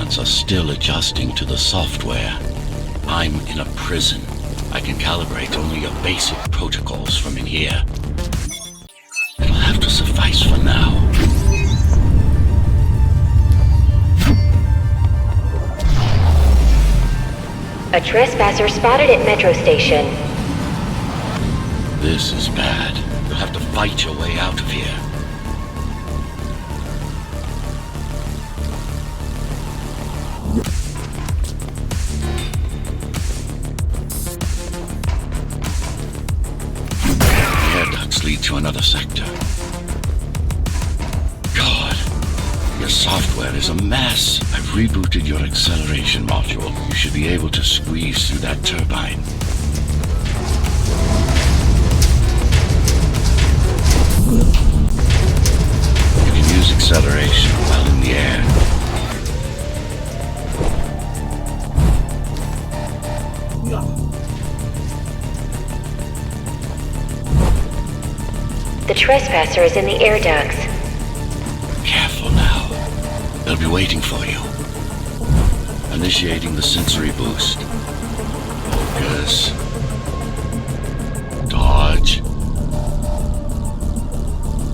implants are still adjusting to the software. I'm in a prison. I can calibrate only your basic protocols from in here. It'll have to suffice for now. A trespasser spotted at Metro Station. This is bad. You'll have to fight your way out of here. The air ducts lead to another sector. God, your software is a mess. I've rebooted your acceleration module. You should be able to squeeze through that turbine. You can use acceleration while in the air. The trespasser is in the air ducts. Careful now. They'll be waiting for you. Initiating the sensory boost. Focus. Dodge.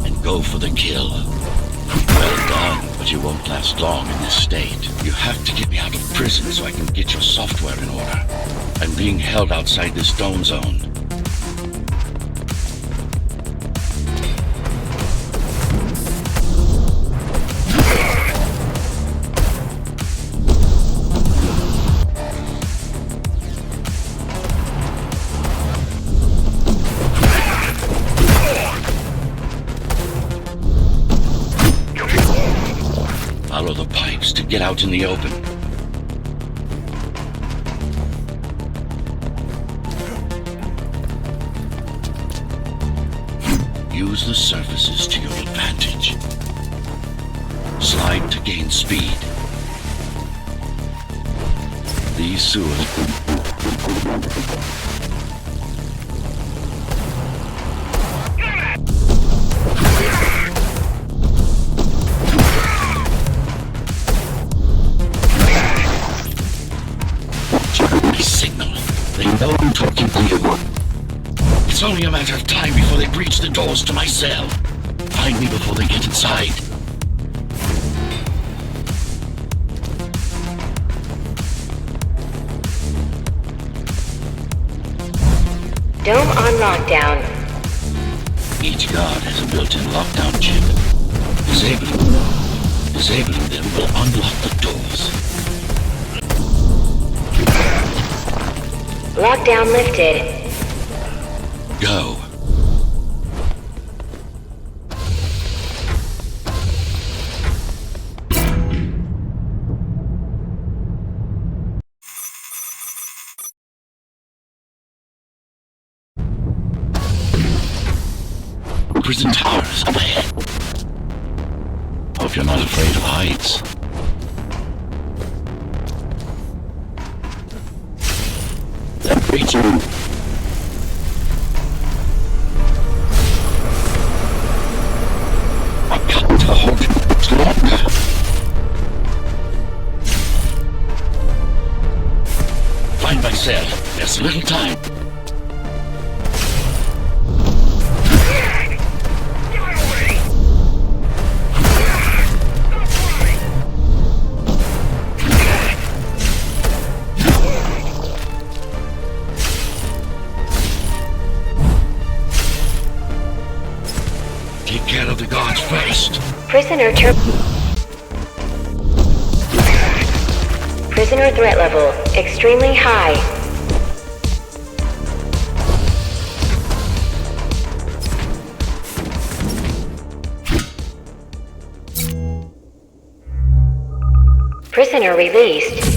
And go for the kill. Well done, but you won't last long in this state. You have to get me out of prison so I can get your software in order. I'm being held outside this dome zone. Follow the pipes to get out in the open. Use the surfaces to your advantage. Slide to gain speed. These sewers... Signal. They know I'm talking to you. It's only a matter of time before they breach the doors to my cell. Find me before they get inside. Dome on lockdown. Each guard has a built-in lockdown chip. Disabling them will unlock the doors. Lockdown lifted. Go. Prison towers up ahead. Hope you're not afraid of heights. They're breaching. I've got to hold it much longer. Find my cell. There's little time. Take care of the guards first. Prisoner threat level extremely high. Prisoner released.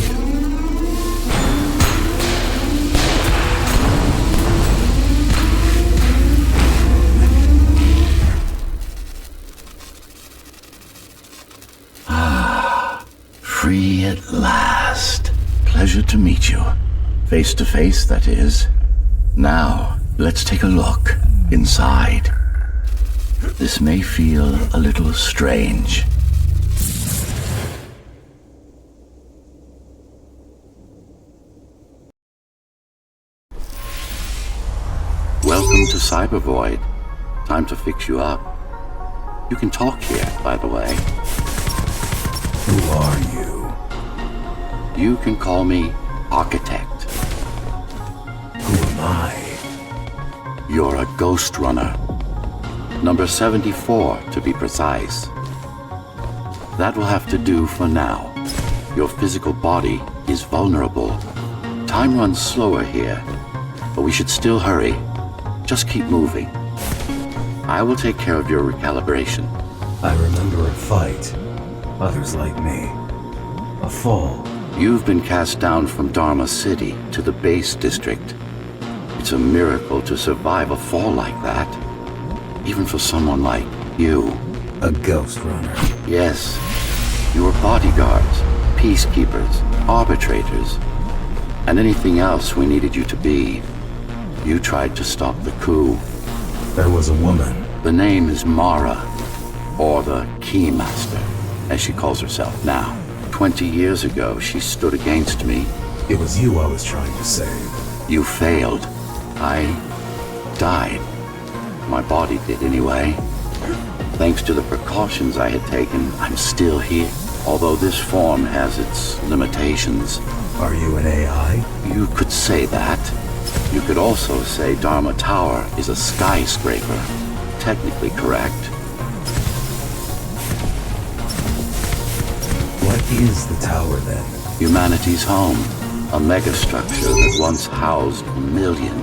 Free at last. Pleasure to meet you. Face to face, that is. Now, let's take a look inside. This may feel a little strange. Welcome to Cybervoid. Time to fix you up. You can talk here, by the way. Who are you? You can call me Architect. Who am I? You're a Ghostrunner. Number 74, to be precise. That will have to do for now. Your physical body is vulnerable. Time runs slower here, but we should still hurry. Just keep moving. I will take care of your recalibration. I remember a fight. Others like me. A fall. You've been cast down from Dharma City to the base district. It's a miracle to survive a fall like that. Even for someone like you. A Ghostrunner. Yes. You were bodyguards, peacekeepers, arbitrators, and anything else we needed you to be. You tried to stop the coup. There was a woman. The name is Mara, or the Keymaster, as she calls herself now. 20 years ago, she stood against me. It was you I was trying to save. You failed. I died. My body did anyway. Thanks to the precautions I had taken, I'm still here. Although this form has its limitations. Are you an AI? You could say that. You could also say Dharma Tower is a skyscraper. Technically correct. What is the tower then? Humanity's home. A megastructure that once housed 1 million.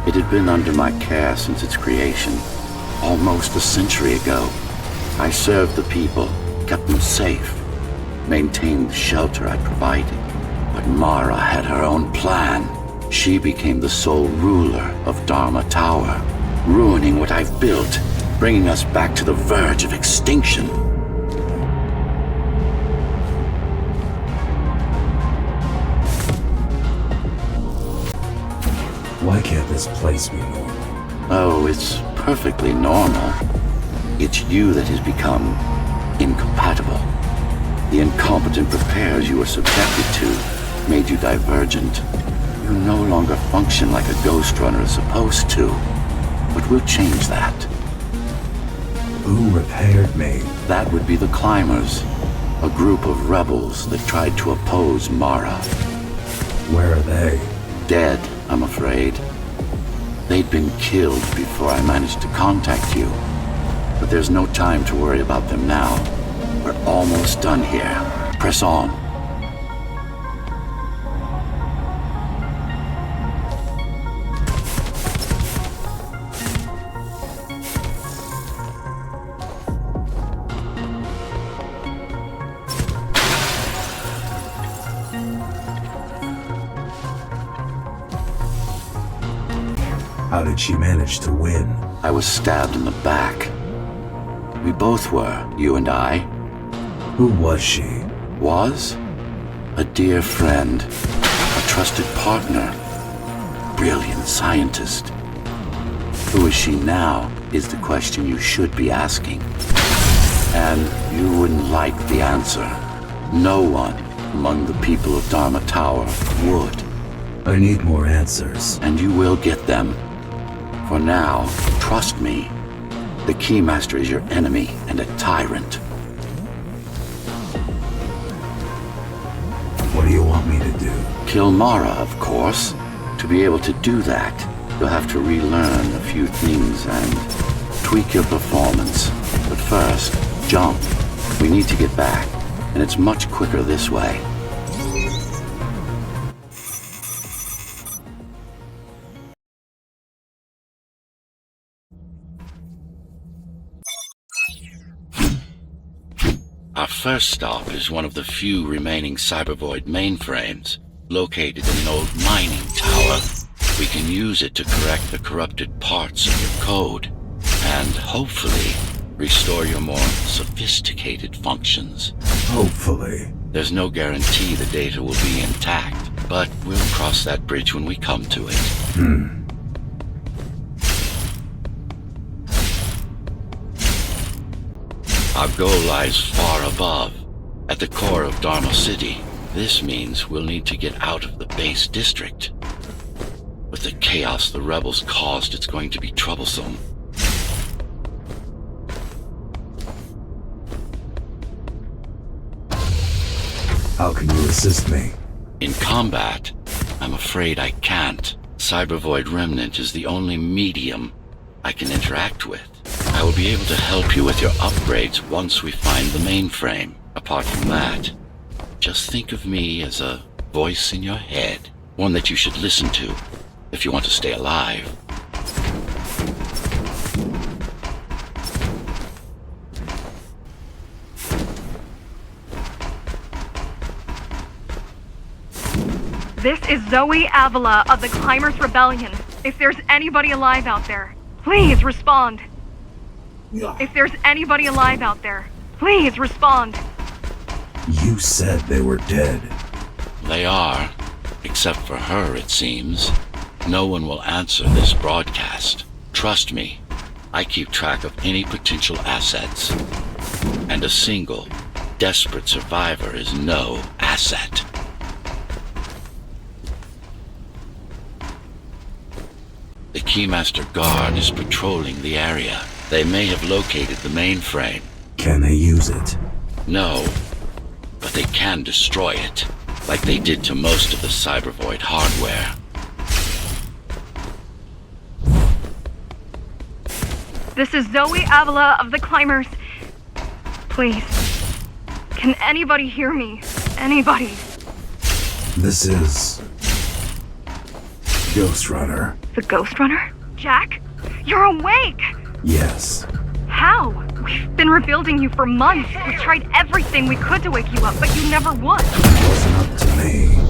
It had been under my care since its creation. Almost a century ago. I served the people, kept them safe, maintained the shelter I provided. But Mara had her own plan. She became the sole ruler of Dharma Tower, ruining what I've built, bringing us back to the verge of extinction. Why can't this place be normal? Oh, it's perfectly normal. It's you that has become incompatible. The incompetent repairs you were subjected to made you divergent. You no longer function like a Ghostrunner is supposed to. But we'll change that. Who repaired me? That would be the Climbers, a group of rebels that tried to oppose Mara. Where are they? Dead, I'm afraid. They'd been killed before I managed to contact you. But there's no time to worry about them now. We're almost done here. Press on. How did she manage to win? I was stabbed in the back. We both were, you and I. Who was she? Was? A dear friend. A trusted partner. Brilliant scientist. Who is she now is the question you should be asking. And you wouldn't like the answer. No one among the people of Dharma Tower would. I need more answers. And you will get them. For now, trust me. The Keymaster is your enemy and a tyrant. What do you want me to do? Kill Mara, of course. To be able to do that, you'll have to relearn a few things and tweak your performance. But first, jump. We need to get back, and it's much quicker this way. Our first stop is one of the few remaining Cybervoid mainframes, located in an old mining tower. We can use it to correct the corrupted parts of your code, and hopefully restore your more sophisticated functions. Hopefully. There's no guarantee the data will be intact, but we'll cross that bridge when we come to it. Our goal lies far above, at the core of Dharma City. This means we'll need to get out of the base district. With the chaos the rebels caused, it's going to be troublesome. How can you assist me? In combat, I'm afraid I can't. Cybervoid Remnant is the only medium I can interact with. I will be able to help you with your upgrades once we find the mainframe. Apart from that, just think of me as a voice in your head, one that you should listen to if you want to stay alive. This is Zoe Avila of the Climbers Rebellion. If there's anybody alive out there, please respond. If there's anybody alive out there, please respond. You said they were dead. They are, except for her, it seems. No one will answer this broadcast. Trust me, I keep track of any potential assets. And a single, desperate survivor is no asset. The Keymaster Guard is patrolling the area. They may have located the mainframe. Can they use it? No, but they can destroy it, like they did to most of the Cybervoid hardware. This is Zoe Avila of the Climbers. Please, can anybody hear me? Anybody? This is... Ghostrunner. The Ghostrunner? Jack? You're awake! Yes. How? We've been rebuilding you for months. We tried everything we could to wake you up, but you never would. It wasn't up to me.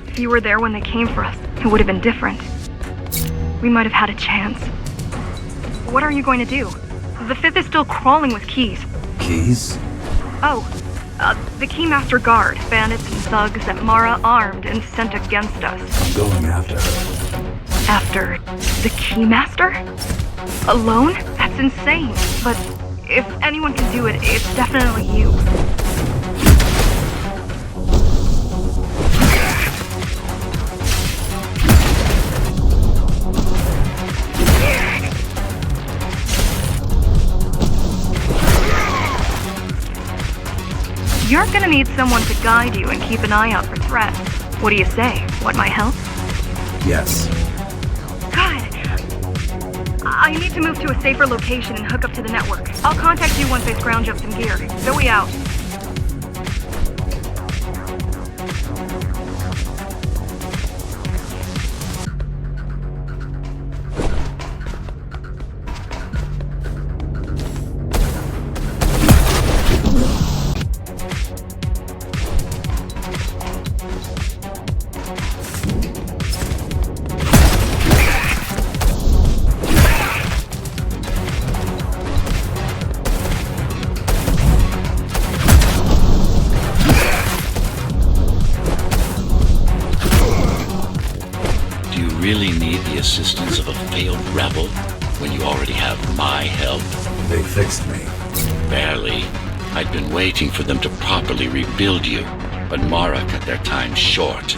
If you were there when they came for us, it would have been different. We might have had a chance. What are you going to do? The Fifth is still crawling with keys. Keys? Oh, the Keymaster Guard, bandits and thugs that Mara armed and sent against us. I'm going after her. After the Keymaster? Alone? That's insane. But if anyone can do it, it's definitely you. You're gonna need someone to guide you and keep an eye out for threats. What do you say? Want my help? Yes. Good. I need to move to a safer location and hook up to the network. I'll contact you once I scrounge up some gear. Zoe out. Really need the assistance of a failed rebel when you already have my help? They fixed me. Barely. I'd been waiting for them to properly rebuild you, but Mara cut their time short.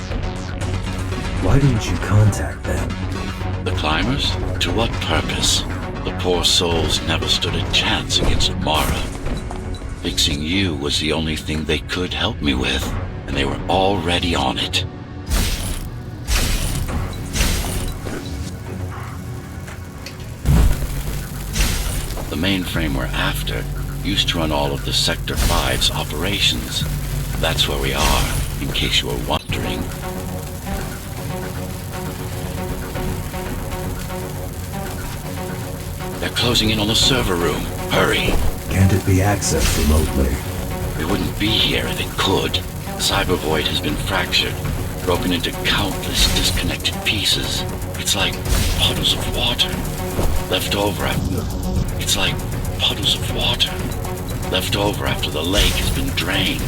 Why didn't you contact them? The Climbers? To what purpose? The poor souls never stood a chance against Mara. Fixing you was the only thing they could help me with, and they were already on it. The mainframe we're after used to run all of the Sector 5's operations. That's where we are, in case you were wondering. They're closing in on the server room. Hurry! Can't it be accessed remotely? It wouldn't be here if it could. The cyber void has been fractured, broken into countless disconnected pieces. It's like puddles of water left over It's like puddles of water left over after the lake has been drained.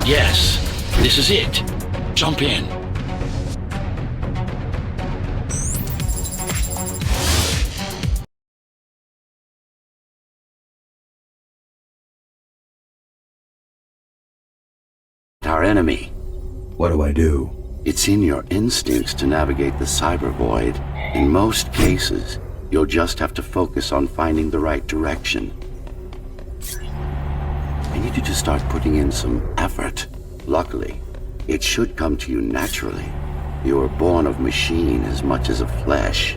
Yes, this is it. Jump in. Our enemy. What do I do? It's in your instincts to navigate the cyber void. In most cases, you'll just have to focus on finding the right direction. I need you to start putting in some effort. Luckily, it should come to you naturally. You were born of machine as much as of flesh.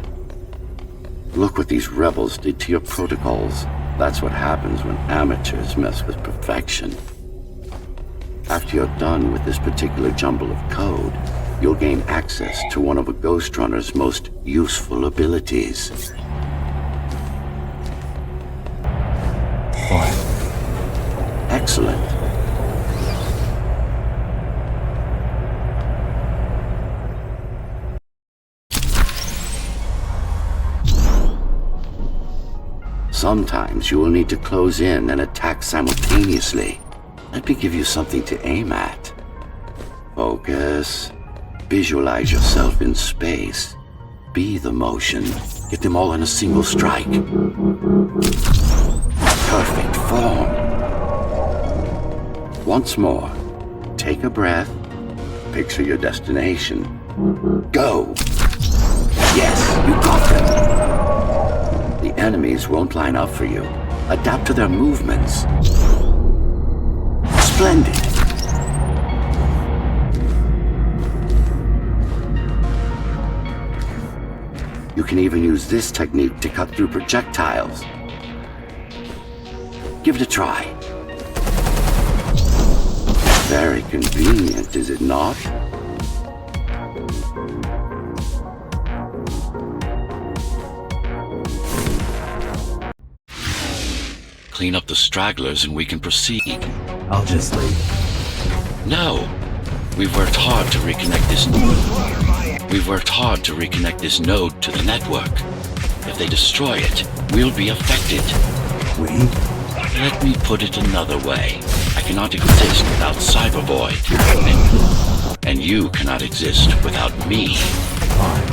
Look what these rebels did to your protocols. That's what happens when amateurs mess with perfection. After you're done with this particular jumble of code, you'll gain access to one of a Ghostrunner's most useful abilities. Fine. Excellent. Sometimes you will need to close in and attack simultaneously. Let me give you something to aim at. Focus. Visualize yourself in space. Be the motion. Get them all in a single strike. Perfect form. Once more, take a breath. Picture your destination. Go! Yes, you got them. The enemies won't line up for you. Adapt to their movements. Splendid. You can even use this technique to cut through projectiles. Give it a try. Very convenient, is it not? Clean up the stragglers and we can proceed. I'll just leave. No. We've worked hard to reconnect this node to the network. If they destroy it, we'll be affected. We? Let me put it another way. I cannot exist without Cyber Void. And you cannot exist without me. Fine.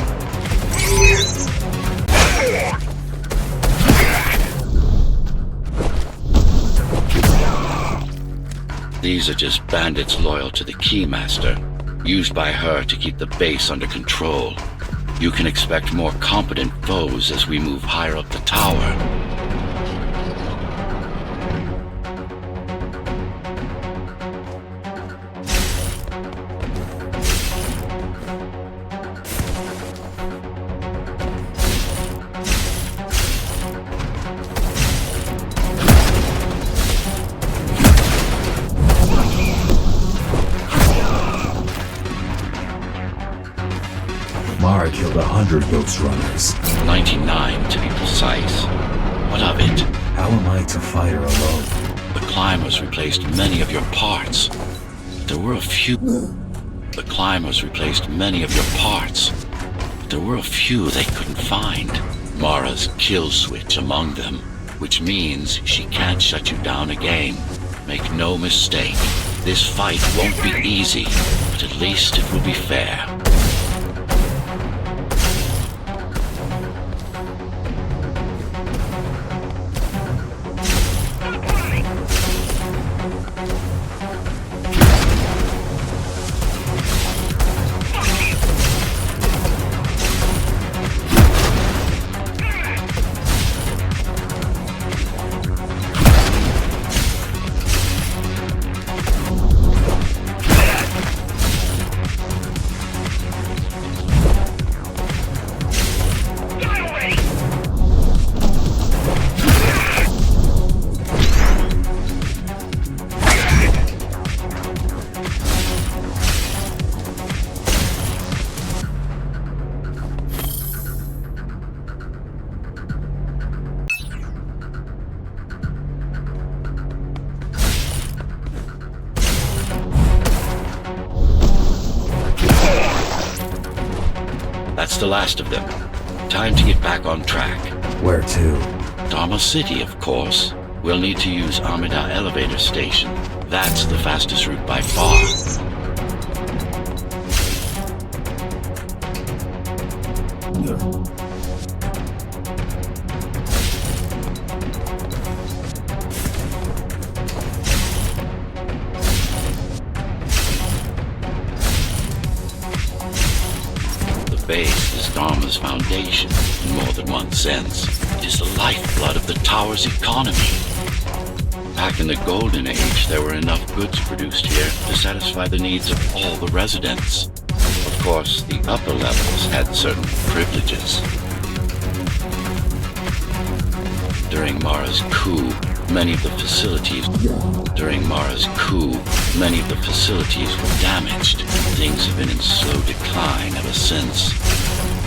These are just bandits loyal to the Keymaster, used by her to keep the base under control. You can expect more competent foes as we move higher up the tower. Mara killed 100 Ghostrunners. 99 to be precise. What of it? How am I to fight her alone? The climbers replaced many of your parts. There were a few they couldn't find. Mara's kill switch among them, which means she can't shut you down again. Make no mistake, this fight won't be easy, but at least it will be fair. That's the last of them. Time to get back on track. Where to? Dharma City, of course. We'll need to use Amida Elevator Station. That's the fastest route by far. The base is Dharma's foundation, in more than one sense. It is the lifeblood of the tower's economy. Back in the Golden Age, there were enough goods produced here to satisfy the needs of all the residents. Of course, the upper levels had certain privileges. During Mara's coup, many of the facilities were damaged. Things have been in slow decline ever since.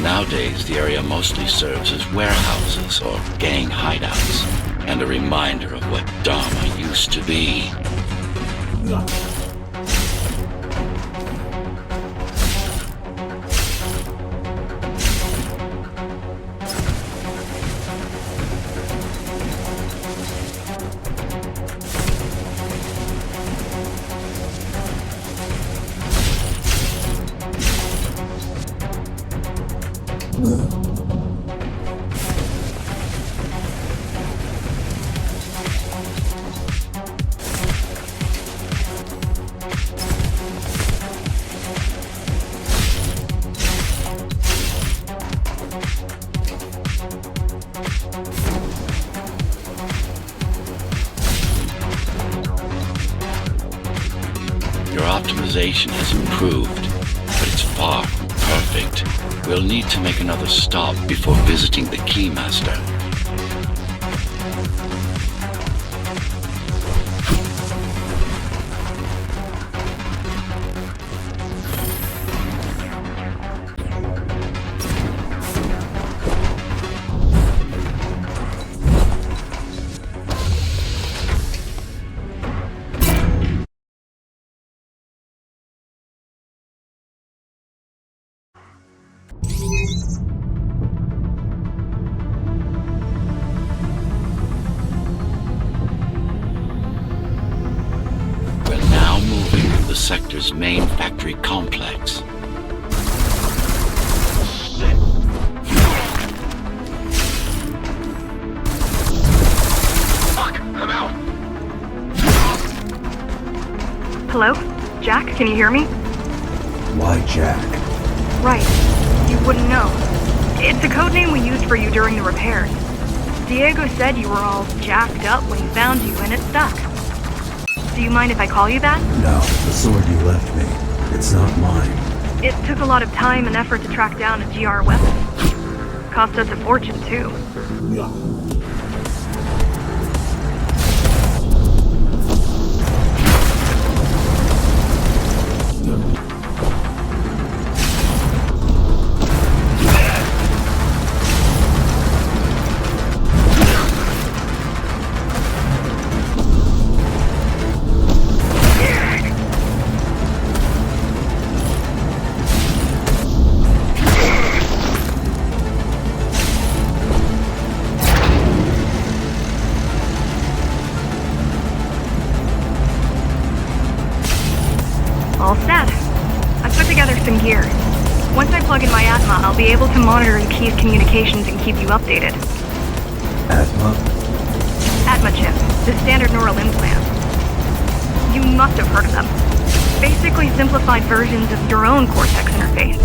Nowadays, the area mostly serves as warehouses or gang hideouts, and a reminder of what Dharma used to be. Your optimization has improved, but it's far from perfect. We'll need to make another stop before visiting the Keymaster. The sector's main factory complex. Fuck, I'm out. Hello? Jack, can you hear me? Why Jack? Right. You wouldn't know. It's a code name we used for you during the repairs. Diego said you were all jacked up when he found you, and it stuck. Do you mind if I call you that? No, the sword you left me. It's not mine. It took a lot of time and effort to track down a GR weapon. Cost us a fortune, too. All set. I've put together some gear. Once I plug in my Atma, I'll be able to monitor the key's communications and keep you updated. Atma? Atma chip, the standard neural implant. You must have heard of them. Basically simplified versions of your own Cortex interface.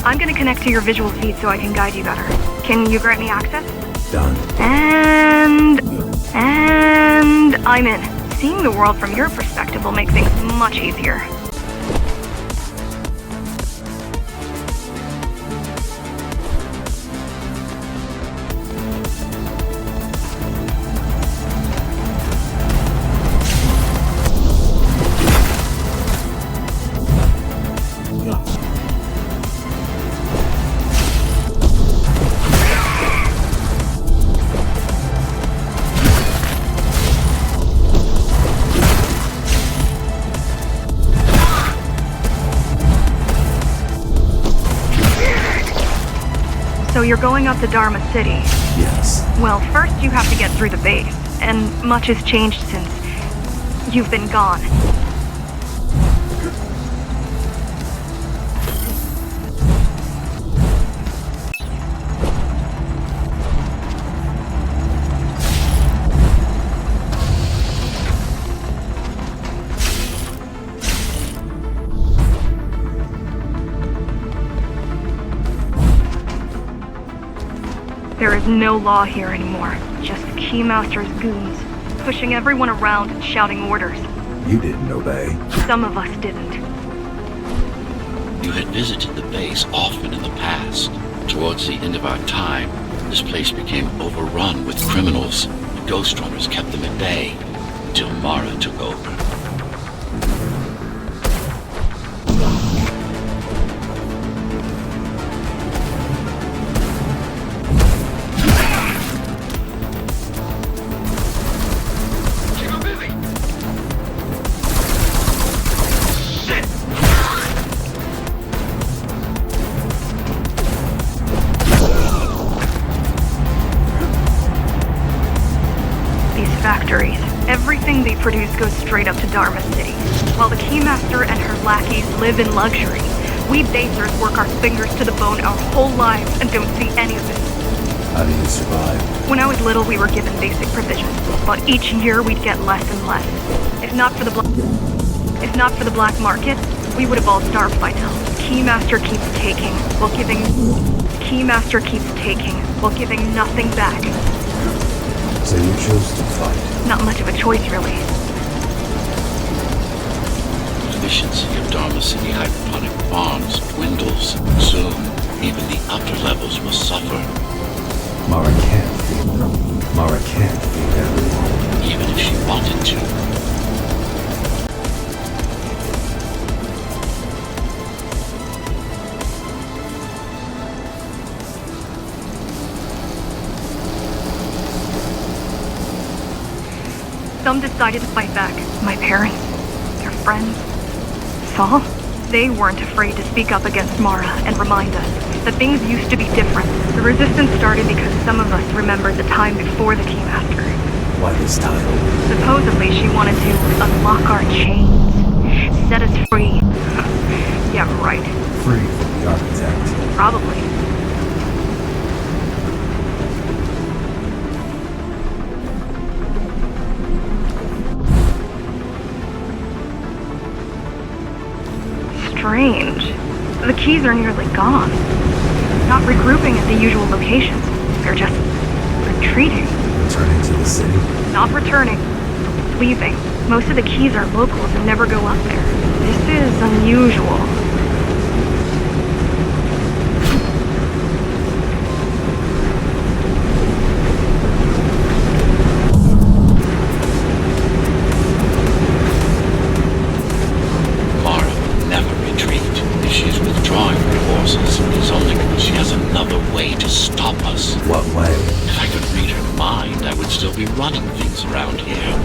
I'm gonna connect to your visual feed so I can guide you better. Can you grant me access? Done. And I'm in. Seeing the world from your perspective will make things much easier. you're going up to Dharma City. Yes. Well, first you have to get through the base, and much has changed since you've been gone. There is no law here anymore. Just Keymaster's goons, pushing everyone around and shouting orders. You didn't obey. Some of us didn't. You had visited the base often in the past. Towards the end of our time, this place became overrun with criminals. Ghostrunners kept them at bay until Mara took over. Factories. Everything they produce goes straight up to Dharma City. While the Keymaster and her lackeys live in luxury, we basers work our fingers to the bone our whole lives and don't see any of it. How do you survive? When I was little, we were given basic provisions, but each year we'd get less and less. If not for the black market, we would have all starved by now. Keymaster keeps taking while giving nothing back. So you chose to fight. Not much of a choice, really. The efficiency of Dharma City hydroponic farms dwindles. Soon, even the upper levels will suffer. Mara can't feed them. Mara can't feed everyone. Even if she wanted to. Some decided to fight back. My parents, their friends, Saul. They weren't afraid to speak up against Mara and remind us that things used to be different. The resistance started because some of us remembered the time before the Keymaster. Why this title? Supposedly she wanted to unlock our chains, set us free. Yeah, right. Free from the architect. Probably. Strange. The keys are nearly gone. Not regrouping at the usual locations. They're just retreating. Returning to the city? Not returning. Leaving. Most of the keys are locals and never go up there. This is unusual. What way? If I could read her mind, I would still be running things around here.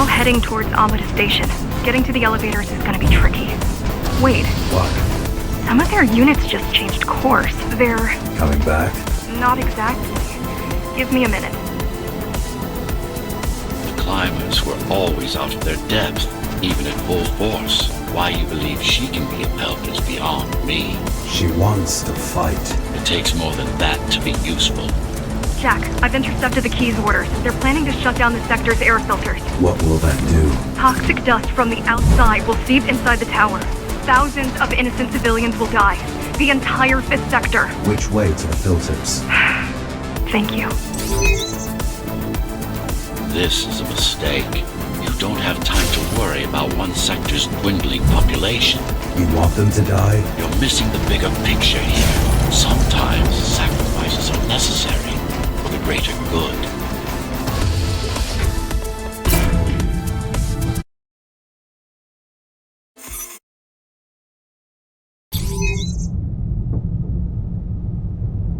Heading towards Amida Station. Getting to the elevators is gonna be tricky. Wait. What? Some of their units just changed course. They're... Coming back? Not exactly. Give me a minute. The climbers were always out of their depth, even at full force. Why you believe she can be of help is beyond me. She wants to fight. It takes more than that to be useful. Jack, I've intercepted the Key's orders. They're planning to shut down the sector's air filters. What will that do? Toxic dust from the outside will seep inside the tower. Thousands of innocent civilians will die. The entire 5th sector. Which way to the filters? Thank you. This is a mistake. You don't have time to worry about one sector's dwindling population. You want them to die? You're missing the bigger picture here. Sometimes sacrifices are necessary for the greater good.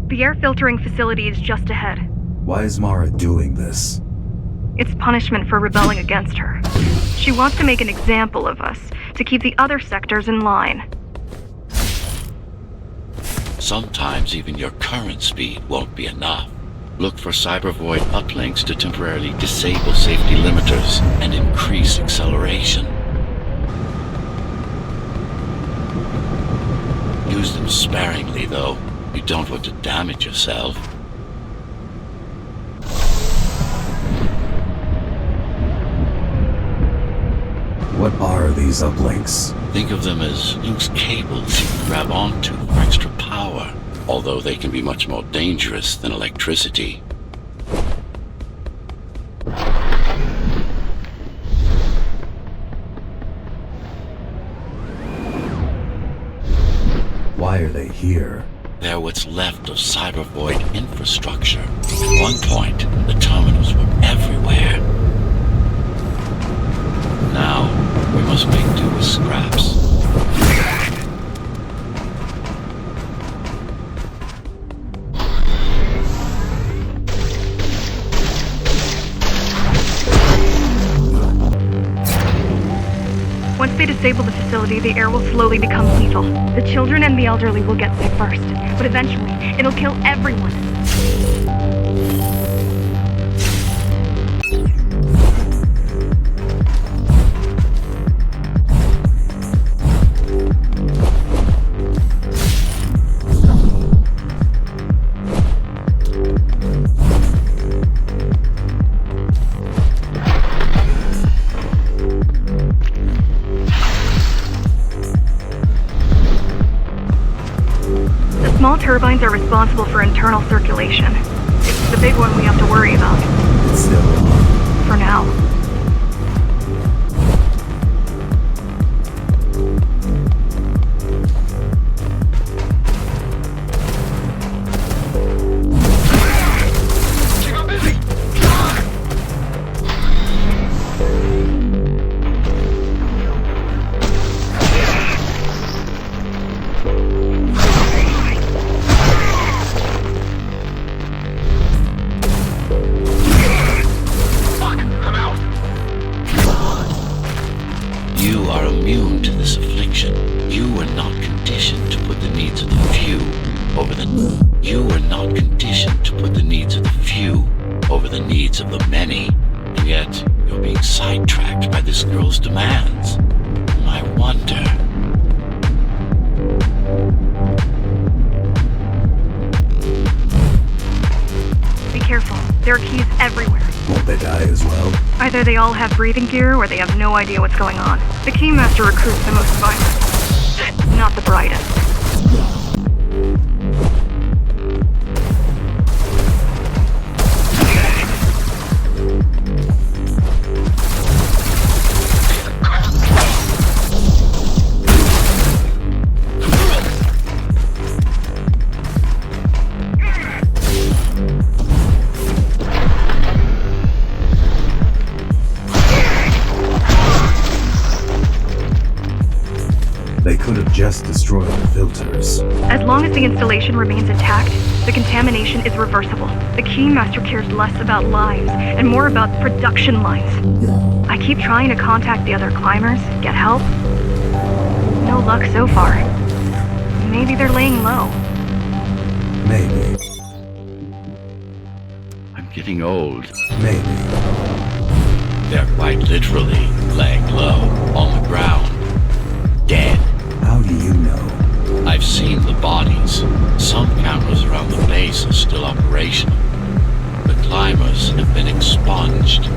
The air filtering facility is just ahead. Why is Mara doing this? It's punishment for rebelling against her. She wants to make an example of us, to keep the other sectors in line. Sometimes even your current speed won't be enough. Look for cybervoid uplinks to temporarily disable safety limiters and increase acceleration. Use them sparingly, though. You don't want to damage yourself. What are these uplinks? Think of them as loose cables you can grab onto for extra power, although they can be much more dangerous than electricity. Why are they here? They're what's left of cybervoid infrastructure. At one point, the terminals were everywhere. Now, we must make do with scraps. Once they disable the facility, the air will slowly become lethal. The children and the elderly will get sick first, but eventually, it'll kill everyone. Small turbines are responsible for internal circulation. It's the big one we have to worry about. It's still on. For now. You are immune to this affliction. You are not conditioned to put the needs of the few over the... You are not conditioned to put the needs of the few over the needs of the many. And yet, you're being sidetracked by this girl's demands. I wonder... Be careful. There are keys everywhere. Won't they die as well? Either they all have breathing gear or they have no idea what's going on. The Keymaster recruits the most violent, not the brightest. They could have just destroyed the filters. As long as the installation remains intact, the contamination is reversible. The Keymaster cares less about lives and more about production lines. I keep trying to contact the other climbers, get help. No luck so far. Maybe they're laying low. Maybe. I'm getting old. Maybe. They're quite literally laying low on the ground. Dead. How do you know? I've seen the bodies. Some cameras around the base are still operational. climbers have been expunged.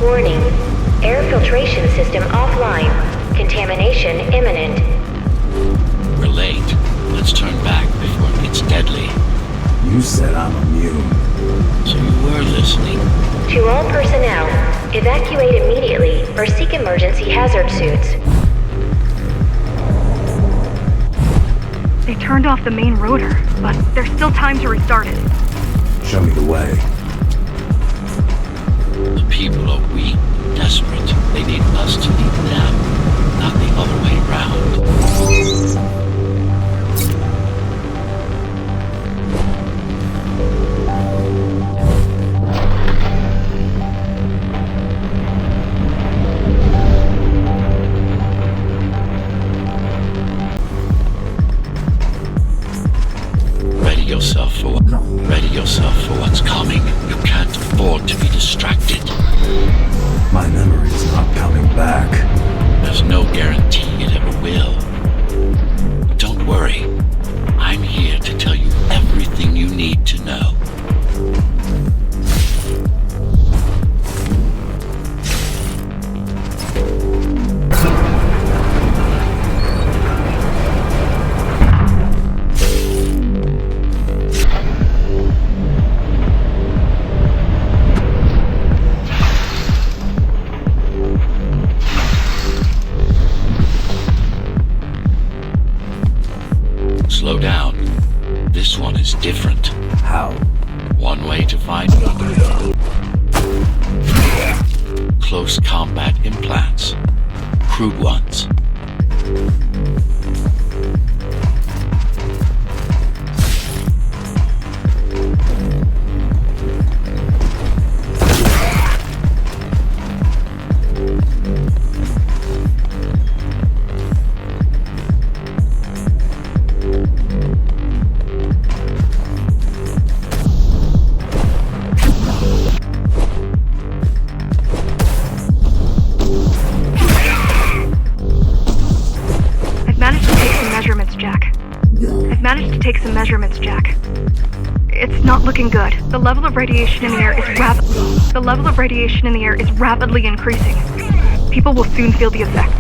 Warning. Air filtration system offline. Contamination imminent. We're late. Let's turn back before it gets deadly. You said I'm immune. So you were listening. To all personnel, evacuate immediately or seek emergency hazard suits. They turned off the main rotor, but there's still time to restart it. Show me the way. The people are weak, desperate. They need us to lead them, not the other way around. Ready yourself for what's coming. You can't afford to be distracted. My memory's not coming back. There's no guarantee it ever will. But don't worry. I'm here to tell you everything you need to know. Slow down. This one is different. How? One way to find close combat implants. Crude ones. Managed to take some measurements, Jack. It's not looking good. The level of radiation in the air is rapidly increasing. People will soon feel the effects.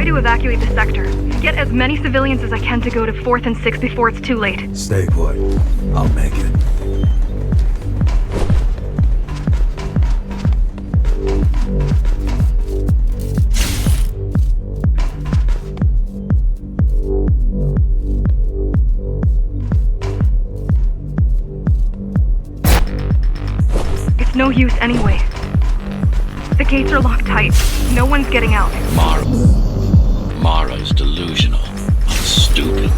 try to evacuate the sector. Get as many civilians as I can to go to 4th and 6th before it's too late. Stay put. I'll make it. It's no use anyway. The gates are locked tight. No one's getting out. Mara is delusional. I'm stupid.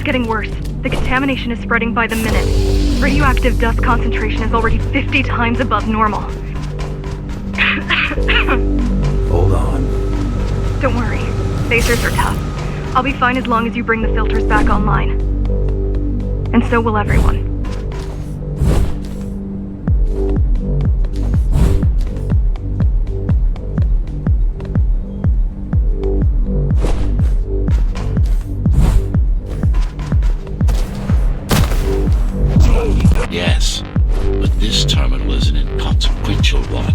Getting worse. The contamination is spreading by the minute. Radioactive dust concentration is already 50 times above normal. Hold on. Don't worry. Phasers are tough. I'll be fine as long as you bring the filters back online. And so will everyone. Yes, but this terminal is an inconsequential one.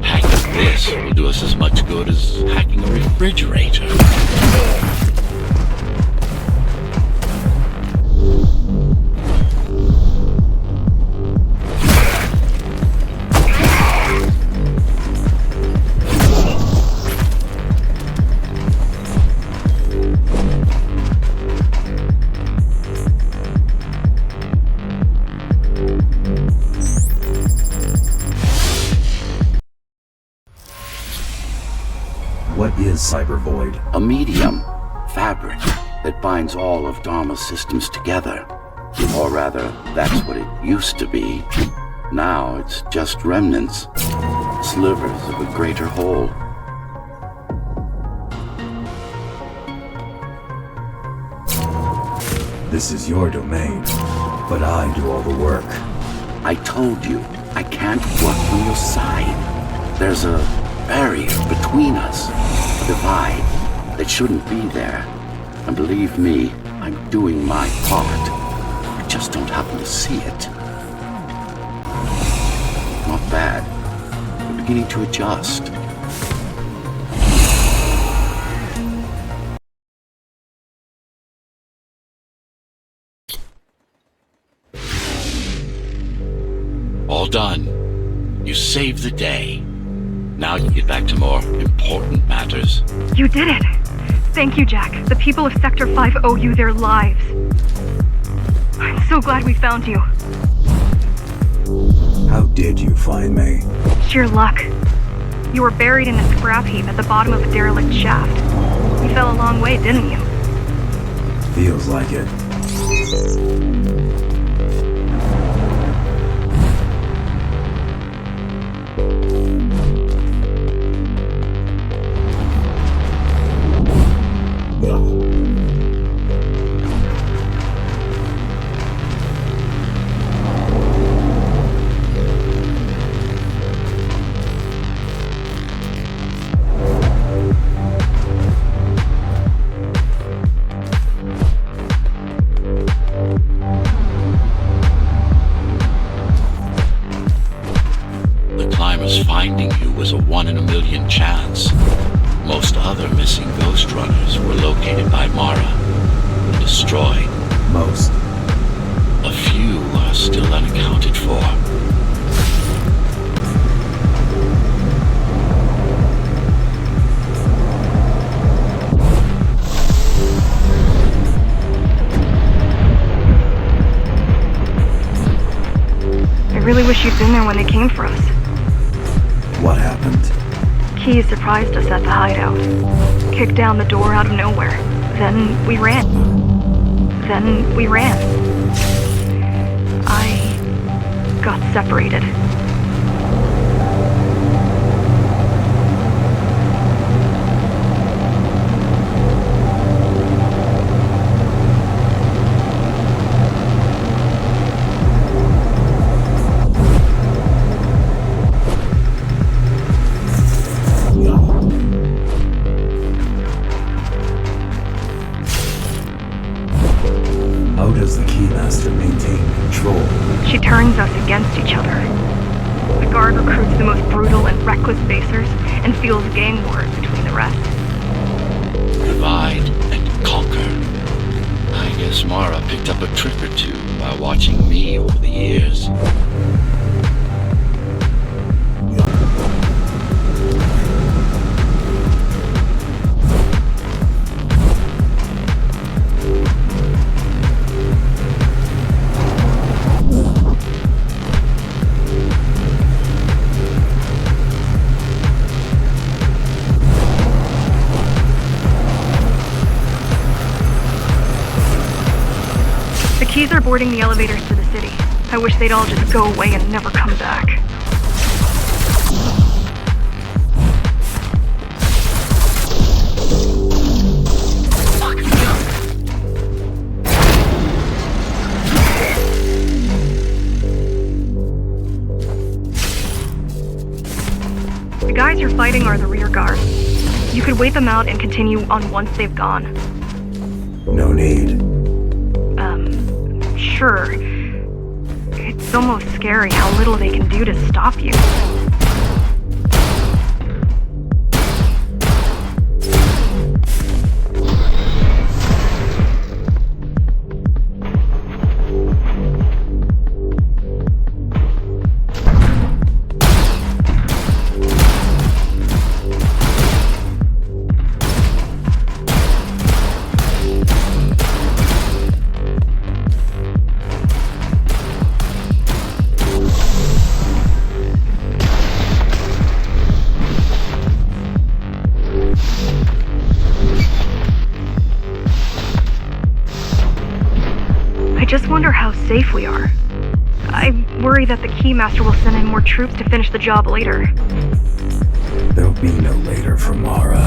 Hacking this will do us as much good as hacking a refrigerator. What is Cyber Void? A medium, fabric, that binds all of Dharma's systems together. Or rather, that's what it used to be. Now it's just remnants, slivers of a greater whole. This is your domain, but I do all the work. I told you, I can't work on your side. There's a barrier between us, a divide that shouldn't be there. And believe me, I'm doing my part. You just don't happen to see it. Not bad. We're beginning to adjust. All done. You saved the day. Now you get back to more important matters. You did it! Thank you, Jack. The people of Sector 5 owe you their lives. I'm so glad we found you. How did you find me? Sheer luck. You were buried in a scrap heap at the bottom of a derelict shaft. You fell a long way, didn't you? Feels like it. Finding you was a 1 in a million chance. Most other missing Ghostrunners were located by Mara and destroyed. Most. A few are still unaccounted for. really wish you'd been there when they came for us. What happened? Key surprised us at the hideout. Kicked down the door out of nowhere. Then we ran. I got separated. How does the Keymaster maintain control? She turns us against each other. The guard recruits the most brutal and reckless basers and fuels gang wars between the rest. Divide and conquer. I guess Mara picked up a trick or two by watching me over the years. The Keys are boarding the elevators to the city. I wish they'd all just go away and never come back. The guys you're fighting are the rear guard. You could wait them out and continue on once they've gone. No need. Sure. It's almost scary how little they can do to stop you. I just wonder how safe we are. I worry that the Keymaster will send in more troops to finish the job later. There'll be no later for Mara.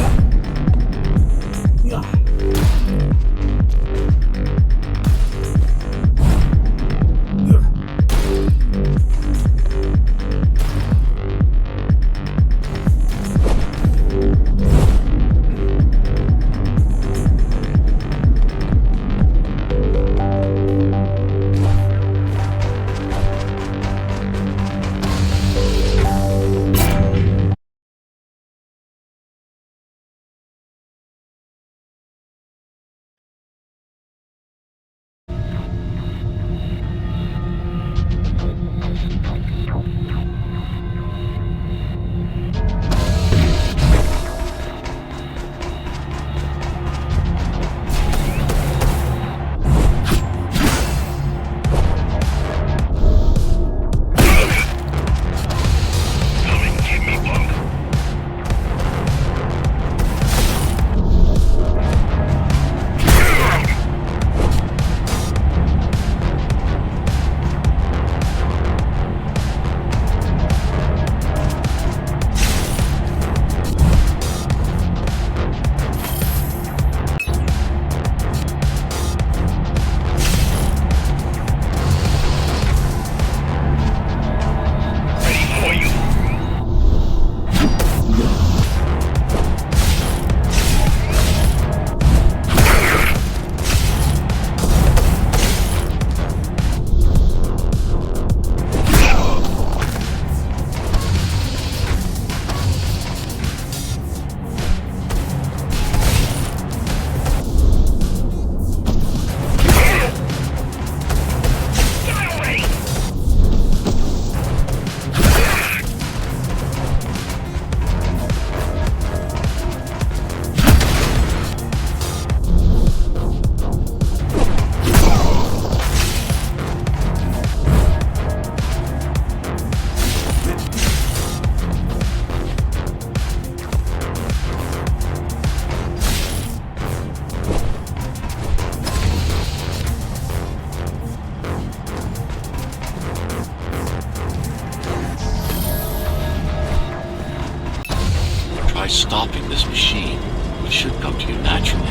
stopping this machine, which should come to you naturally.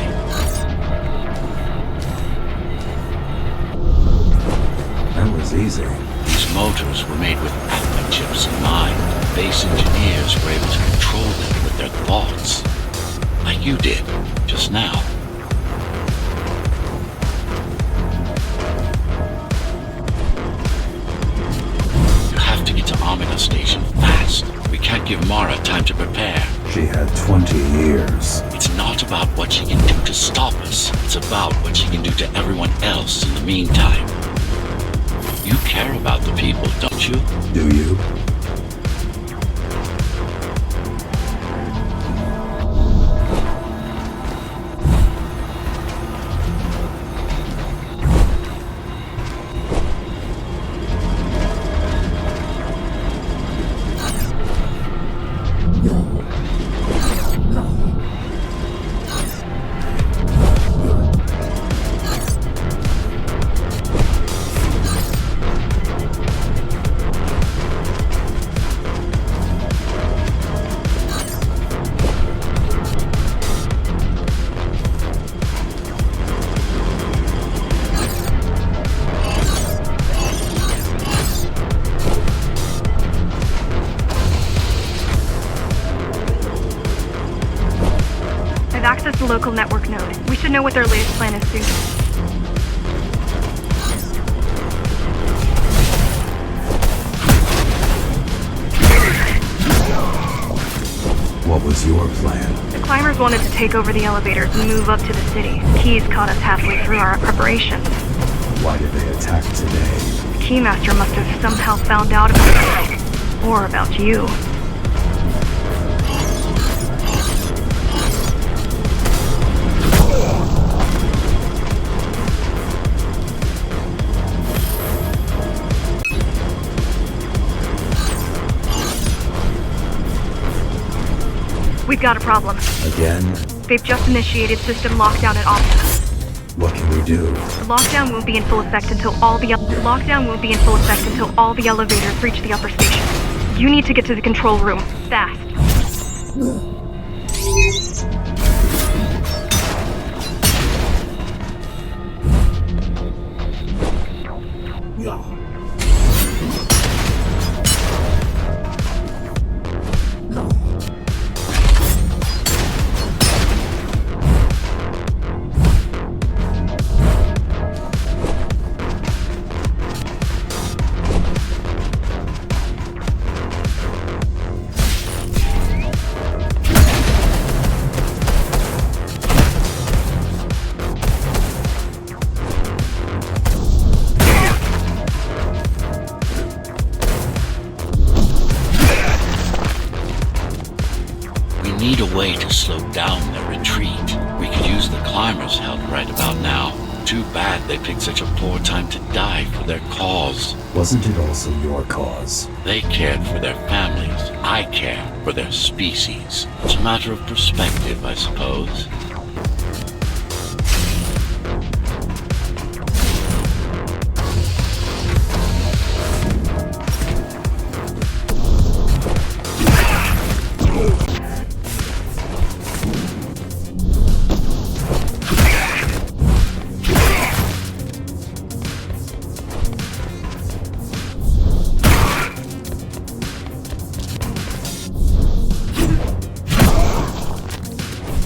That was easy. These motors were made with Atma chips in mind. Base engineers were able to control them with their thoughts. Like you did, just now. You have to get to Omega Station fast. We can't give Mara time to prepare. She had 20 years. It's not about what she can do to stop us. It's about what she can do to everyone else in the meantime. You care about the people, don't you? Do you? The local network node. We should know what their latest plan is soon. What was your plan? The climbers wanted to take over the elevators and move up to the city. Keys caught us halfway through our preparations. Why did they attack today? The Keymaster must have somehow found out about it. Or about you. We've got a problem. Again? They've just initiated system lockdown at Omega. What can we do? The lockdown won't be in full effect until all the elevators reach the upper station. You need to get to the control room fast. Need a way to slow down their retreat. We could use the climbers' help right about now. Too bad they picked such a poor time to die for their cause. Wasn't it also your cause? They cared for their families. I care for their species. It's a matter of perspective, I suppose.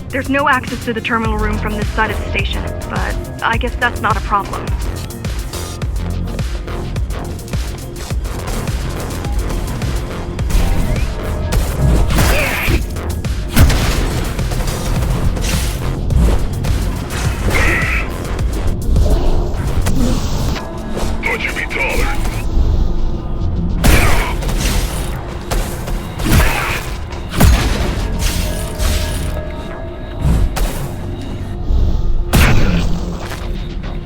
There's no access to the terminal room from this side of the station, but I guess that's not a problem.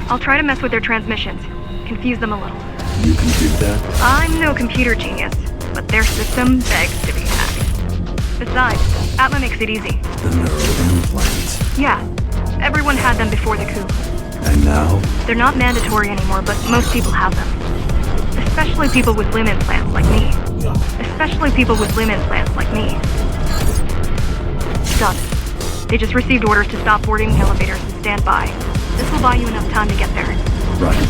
I'll try to mess with their transmissions, confuse them a little. You can do that? I'm no computer genius, but their system begs to be hacked. Besides, Atma makes it easy. The neural implants. Yeah, everyone had them before the coup. And now? They're not mandatory anymore, but most people have them. Especially people with limb implants like me. Done. They just received orders to stop boarding the elevators and stand by. This will buy you enough time to get there. Right.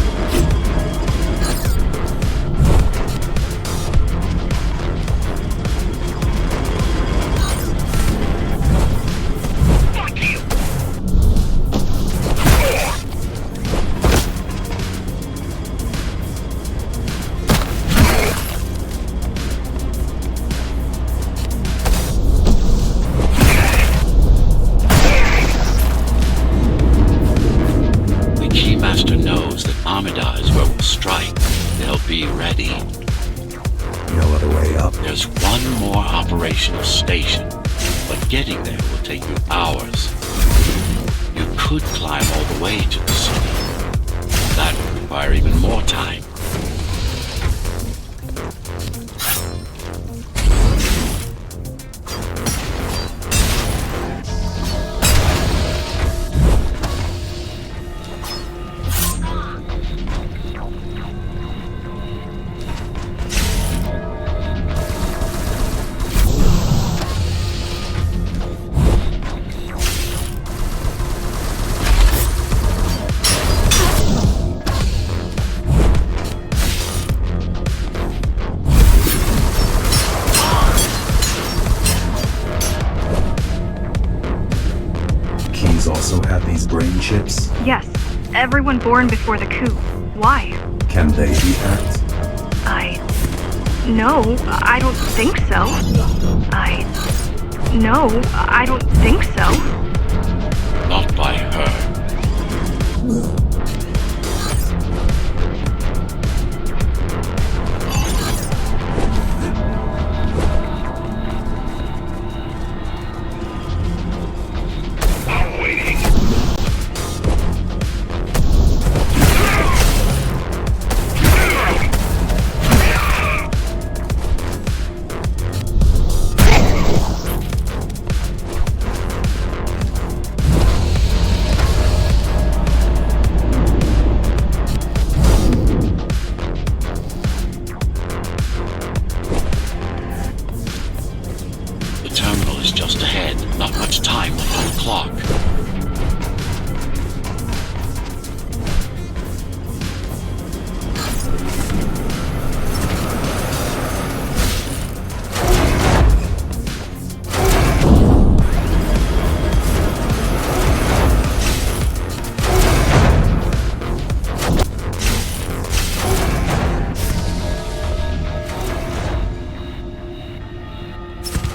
No other way up. There's one more operational station, but getting there will take you hours. You could climb all the way to the city. That would require even more time. Also have these brain chips? Yes. Everyone born before the coup. Why? Can they be hacked? No, I don't think so. No, I don't think so. Not by her. Just ahead. Not much time left on the clock.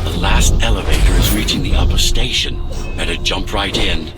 The last elevator is reaching the upper station. Better jump right in.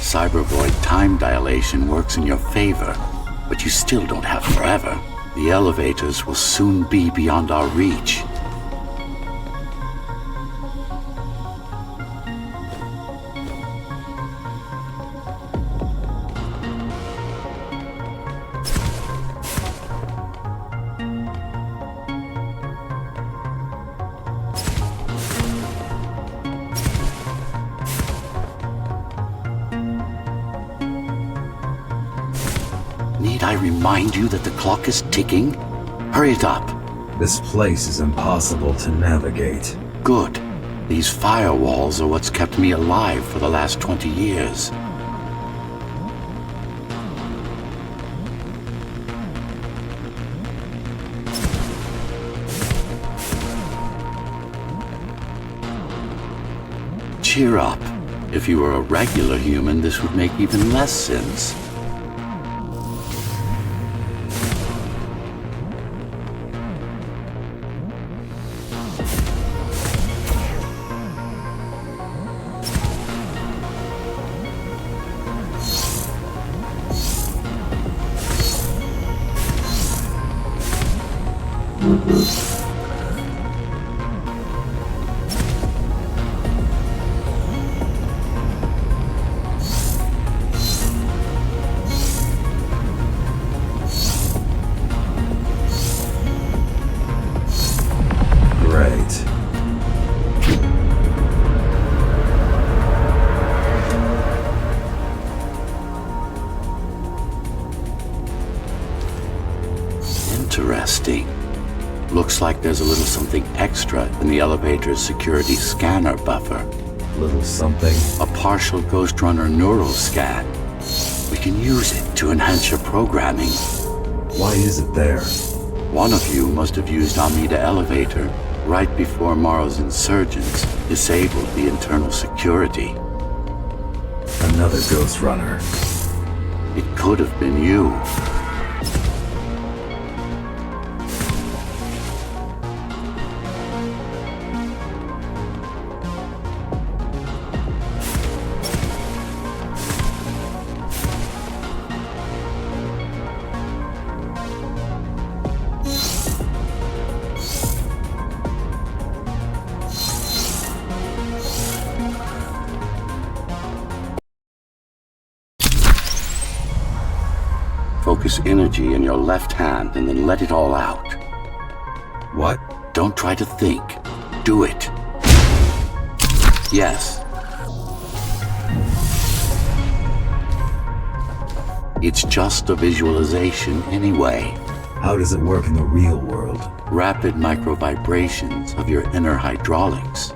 Cybervoid time dilation works in your favor, but you still don't have forever. The elevators will soon be beyond our reach. Need I remind you that the clock is ticking? Hurry it up. This place is impossible to navigate. Good. These firewalls are what's kept me alive for the last 20 years. Cheer up. If you were a regular human, this would make even less sense. Interesting. Looks like there's a little something extra in the elevator's security scanner buffer. Little something. A partial Ghostrunner neural scan. We can use it to enhance your programming. Why is it there? One of you must have used Amida Elevator right before Morrow's insurgents disabled the internal security. Another Ghostrunner. It could have been you. Focus energy in your left hand and then let it all out. What? Don't try to think. Do it. Yes. It's just a visualization anyway. How does it work in the real world? Rapid micro-vibrations of your inner hydraulics.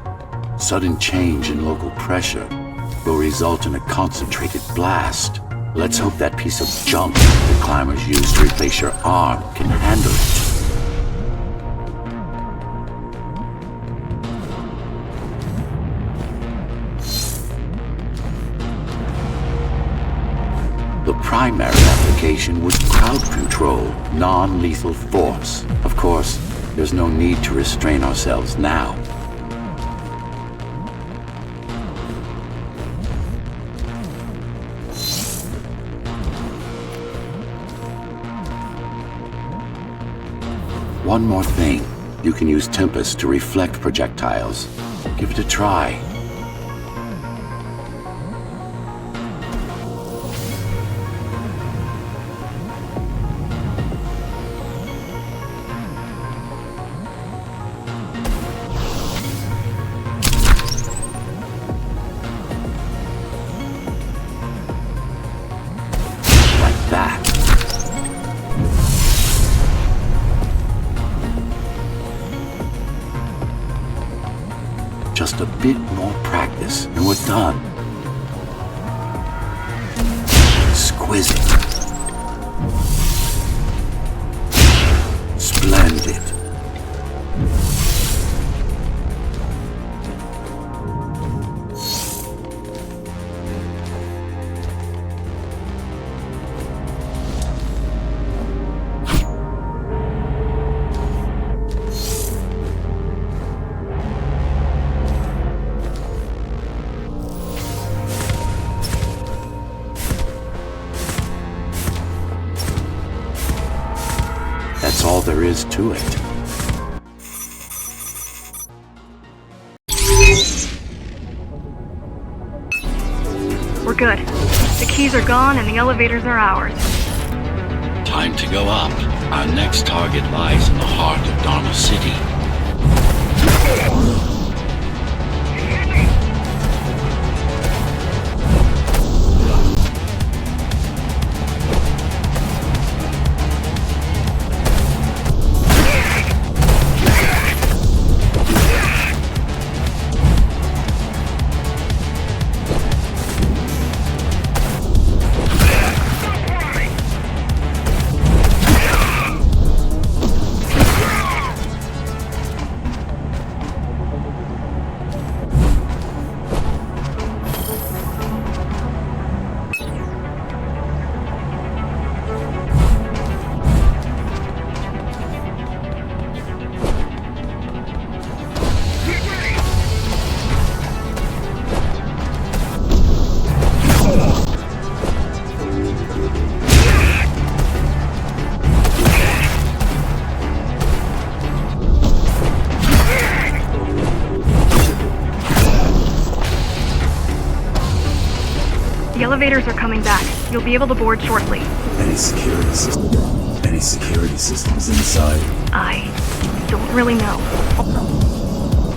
Sudden change in local pressure will result in a concentrated blast. Let's hope that piece of junk the climbers use to replace your arm can handle it. The primary application was crowd control, non-lethal force. Of course, there's no need to restrain ourselves now. One more thing. You can use Tempest to reflect projectiles. Give it a try. Like that. Just a bit more practice and we're done. Exquisite. Splendid. That's all there is to it. We're good. The keys are gone and the elevators are ours. Time to go up. Our next target lies in the heart of Dharma City. The elevators are coming back. You'll be able to board shortly. Any security systems inside? I don't really know.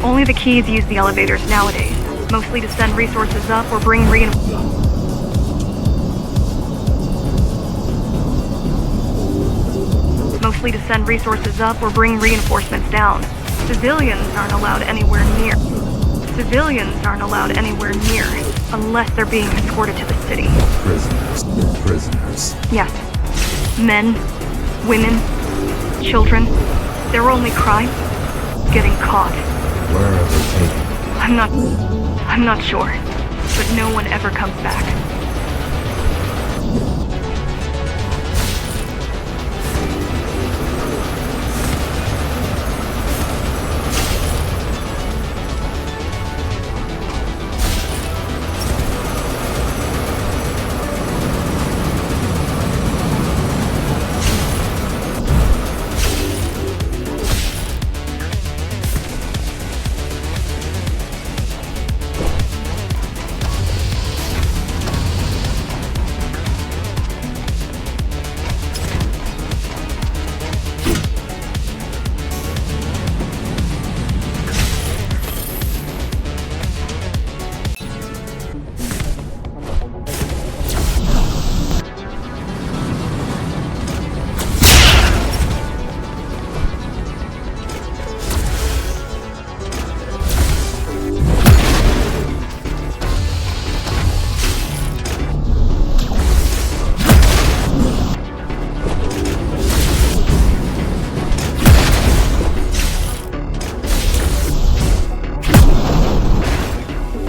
Only the keys use the elevators nowadays, mostly to send resources up or bring Most likely to send resources up or bring reinforcements down. Civilians aren't allowed anywhere near. Civilians aren't allowed anywhere near, unless they're being escorted to the city. Prisoners. Prisoners. Yes. Men, women, children. Their only crime? Getting caught. Where are they taken? I'm not sure. But no one ever comes back.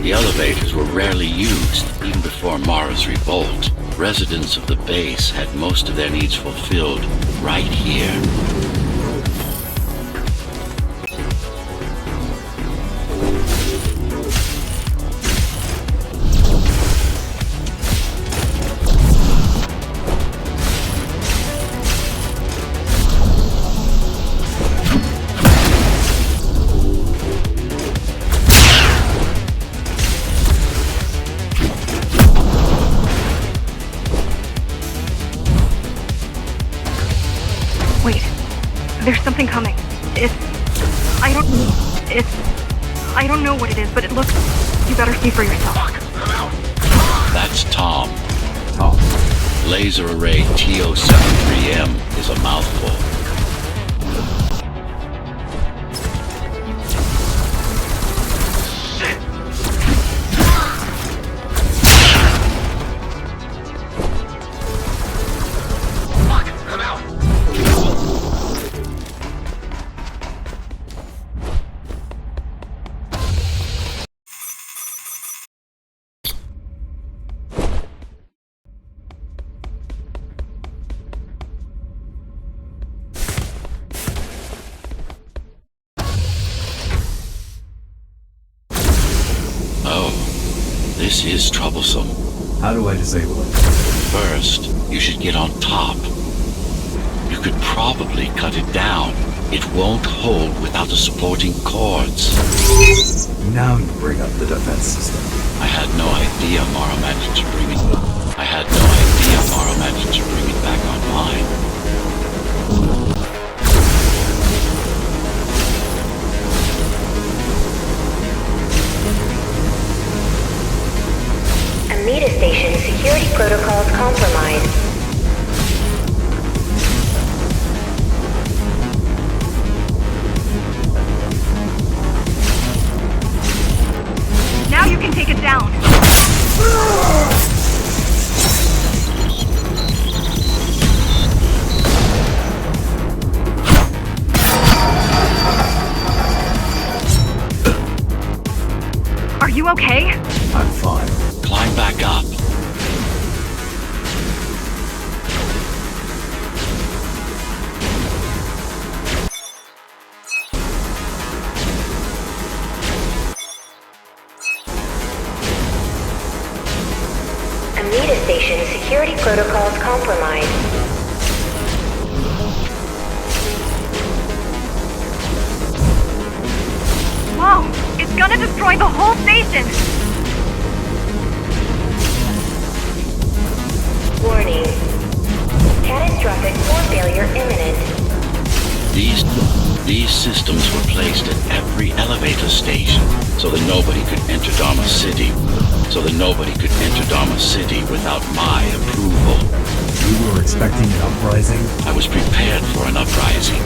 The elevators were rarely used, even before Mara's revolt. Residents of the base had most of their needs fulfilled right here. Wait. There's something coming. I don't know what it is, but it looks... You better see for yourself. That's Tom. Tom. Laser array TO73M is a mouthful. Oh, this is troublesome. How do I disable it? First, you should get on top. You could probably cut it down. It won't hold without the supporting cords. Now you bring up the defense system. I had no idea Mara managed to bring it. Back online. Amida Station security protocols compromised. Now you can take it down. Are you okay? I'm fine. Climb back up. Amida Station security protocols compromised. Whoa! It's gonna destroy the whole station! Warning. Catastrophic core failure imminent. These systems were placed at every elevator station so that nobody could enter Dharma City. Without my approval. You were expecting an uprising? I was prepared for an uprising.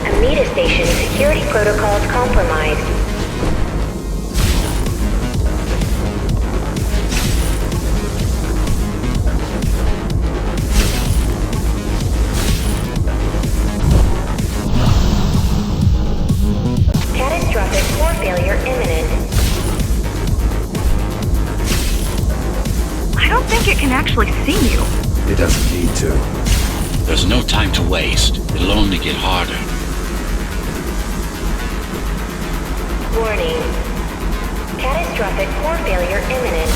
Amita Station security protocols compromised. Catastrophic core failure imminent. I don't think it can actually see you. It doesn't need to. There's no time to waste. It'll only get harder. Warning. Catastrophic core failure imminent.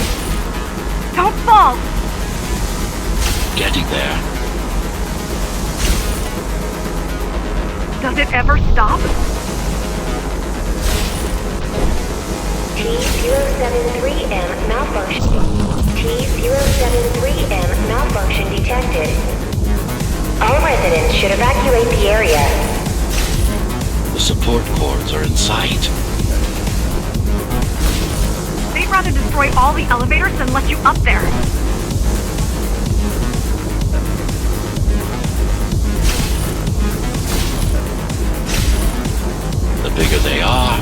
Don't fall! Getting there. Does it ever stop? T073M malfunction. T073M malfunction detected. All residents should evacuate the area. The support cords are in sight. They'd rather destroy all the elevators than let you up there. The bigger they are,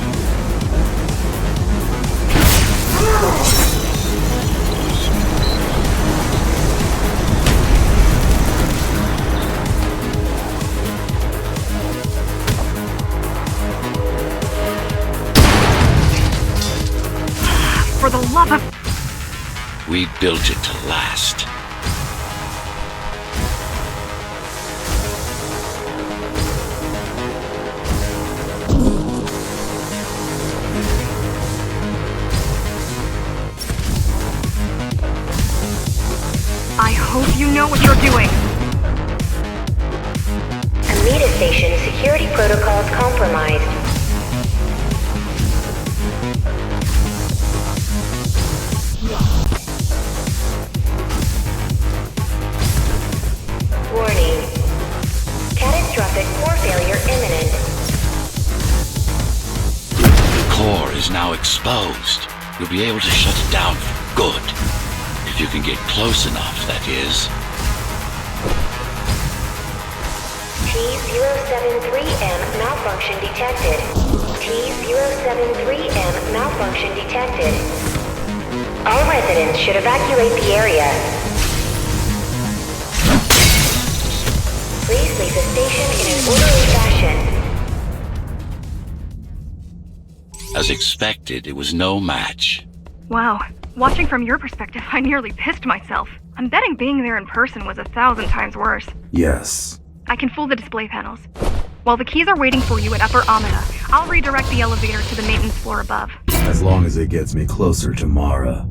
For the love of... we built it to last. I hope you know what you're doing. Amita Station security protocols compromised. Warning. Catastrophic core failure imminent. The core is now exposed. You'll be able to shut it down for good. If you can get close enough, that is. T073M malfunction detected. T073M malfunction detected. All residents should evacuate the area. Please leave the station in an orderly fashion. As expected, it was no match. Wow. Watching from your perspective, I nearly pissed myself. I'm betting being there in person was 1,000 times worse. Yes. I can fool the display panels. While the keys are waiting for you at Upper Amida, I'll redirect the elevator to the maintenance floor above. As long as it gets me closer to Mara.